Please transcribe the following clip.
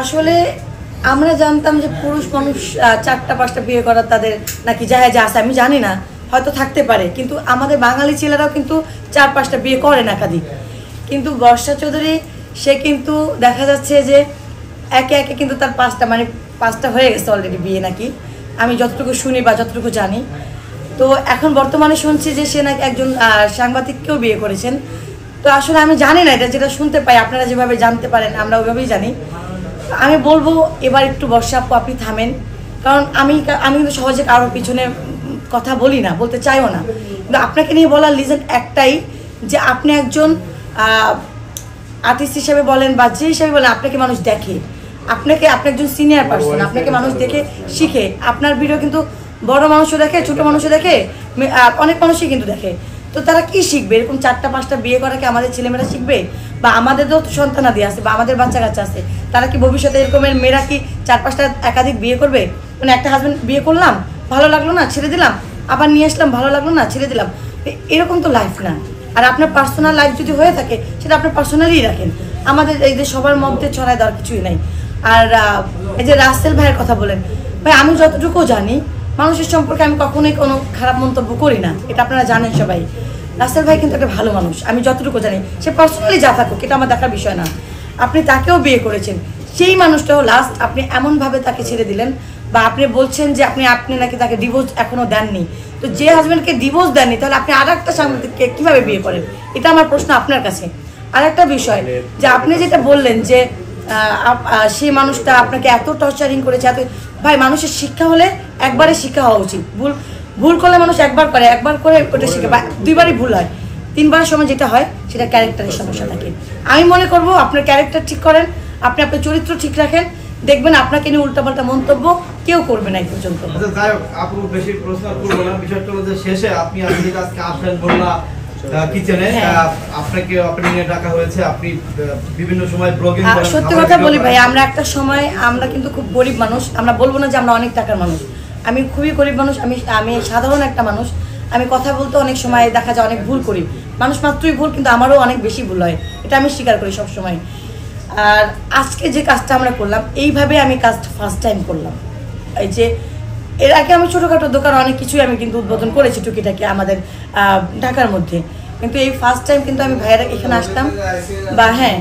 আসলে আমরা জানতাম যে পুরুষ মানুষ 4টা 5টা বিয়ে করার তাদের নাকি জায়েজ আছে, আমি জানি না, হয়তো থাকতে পারে, কিন্তু আমাদের বাঙালি ছেলেরাও কিন্তু 4-5টা বিয়ে করেন একাধিক। কিন্তু বর্ষা চৌধুরী সে কিন্তু দেখা যাচ্ছে যে একে একে কিন্তু তার 5টা হয়ে গেছে অলরেডি বিয়ে নাকি, আমি যতটুকু শুনি বা যতটুকু জানি। তো এখন বর্তমানে শুনছি যে সে নাকি একজন সাংবাদিককেও বিয়ে করেছেন। তো আসলে আমি জানি না, এটা যেটা শুনতে পাই, আপনারা যেভাবে জানতে পারেন আমরা ওইভাবেই জানি। আমি বলবো এবার একটু বর্ষা আপু আপনি থামেন, কারণ আমি কিন্তু সহজে কারোর পিছনে কথা বলি না, বলতে চাইও না, কিন্তু আপনাকে নিয়ে বলার রিজন একটাই যে আপনি একজন আর্টিস্ট হিসেবে বলেন বা যে হিসেবে বলেন, আপনাকে মানুষ দেখে, আপনি একজন সিনিয়র পার্সন, আপনাকে মানুষ দেখে শিখে। আপনার ভিডিও কিন্তু বড় মানুষও দেখে, ছোট মানুষও দেখে, অনেক মানুষই কিন্তু দেখে। তো তারা কি শিখবে? এরকম 4টা 5টা বিয়ে করা কি আমাদের ছেলেমেয়েরা শিখবে? বা আমাদেরও তো সন্তানাদি আছে বা আমাদের বাচ্চা কাচ্চা আছে, তারা কি ভবিষ্যতে এরকমের মেয়েরা কি 4-5টা একাধিক বিয়ে করবে? মানে একটা হাজব্যান্ড বিয়ে করলাম, ভালো লাগলো না ছেড়ে দিলাম, আবার নিয়ে আসলাম, ভালো লাগলো না ছেড়ে দিলাম, এরকম তো লাইফ না। আর আপনার পার্সোনাল লাইফ যদি হয়ে থাকে সেটা আপনার পার্সোনালি রাখেন, আমাদের এই যে সবার মধ্যে ছড়ায় দেওয়ার কিছুই নাই। আর এই যে রাসেল ভাইয়ের কথা বলেন, ভাই আমি যতটুকু জানি মানুষের সম্পর্কে আমি কখনোই কোনো খারাপ মন্তব্য করি না, এটা আপনারা জানেন সবাই। রাসেল ভাই কিন্তু একটা ভালো মানুষ, আমি যতটুকু জানি। সে পার্সোনালি যা থাকুক এটা আমার দেখার বিষয় না। আপনি তাকেও বিয়ে করেছেন, সেই মানুষটাও লাস্ট আপনি এমনভাবে তাকে ছেড়ে দিলেন, বা আপনি বলছেন যে আপনি নাকি তাকে ডিভোর্স এখনও দেননি। তো যে হাজব্যান্ডকে ডিভোর্স দেননি, তাহলে আপনি আর একটা সাংবাদিককে কীভাবে বিয়ে করেন? এটা আমার প্রশ্ন আপনার কাছে। আর একটা বিষয় যে আপনি যেটা বললেন যে সেই মানুষটা আপনাকে এত টর্চারিং করেছে, এত, ভাই মানুষের শিক্ষা হলে একবারে শিক্ষা হওয়া উচিত। ভুল করলে মানুষ একবার করে ওটা শিখে, বা 2বারই ভুল হয়, 3বারের সময় যেটা হয় সেটা ক্যারেক্টারের সমস্যা থাকে। আমি মনে করব আপনার ক্যারেক্টার ঠিক করেন, আপনি আপনার চরিত্র ঠিক রাখেন, দেখবেন আপনাকে নিয়ে উল্টাপাল্টা মন্তব্য কেউ করবে না এই পর্যন্ত। যাই হোক আপু, বেশি প্রশ্ন করবো না, বিষয়টা হলো যে শেষে আপনি আজকে আসলেন বললাম কিচেনে, আপনাকে ওপেনিং এ ডাকা হয়েছে, আপনি বিভিন্ন সময় ব্লগিং করেন। সত্যি কথা বলি ভাই, আমরা একটা সময় আমরা কিন্তু খুব গরিব মানুষ, আমরা বলবো না যে আমরা অনেক টাকার মানুষ, আমি খুবই গরিব মানুষ, আমি সাধারণ একটা মানুষ। আমি কথা বলতে অনেক সময় দেখা যায় অনেক ভুল করি, মানুষ মাত্রই ভুল, কিন্তু আমারও অনেক বেশি ভুল হয়, এটা আমি স্বীকার করি সব সময়। আর আজকে যে কাজটা আমরা করলাম, এইভাবে আমি কাজটা ফার্স্ট টাইম করলাম। এই যে এর আগে আমি ছোটোখাটো দোকান অনেক কিছুই আমি কিন্তু উদ্বোধন করেছি টুকিটাকি আমাদের ঢাকার মধ্যে, কিন্তু এই ফার্স্ট টাইম কিন্তু আমি ভাইয়েরা এখানে আসলাম। বা হ্যাঁ,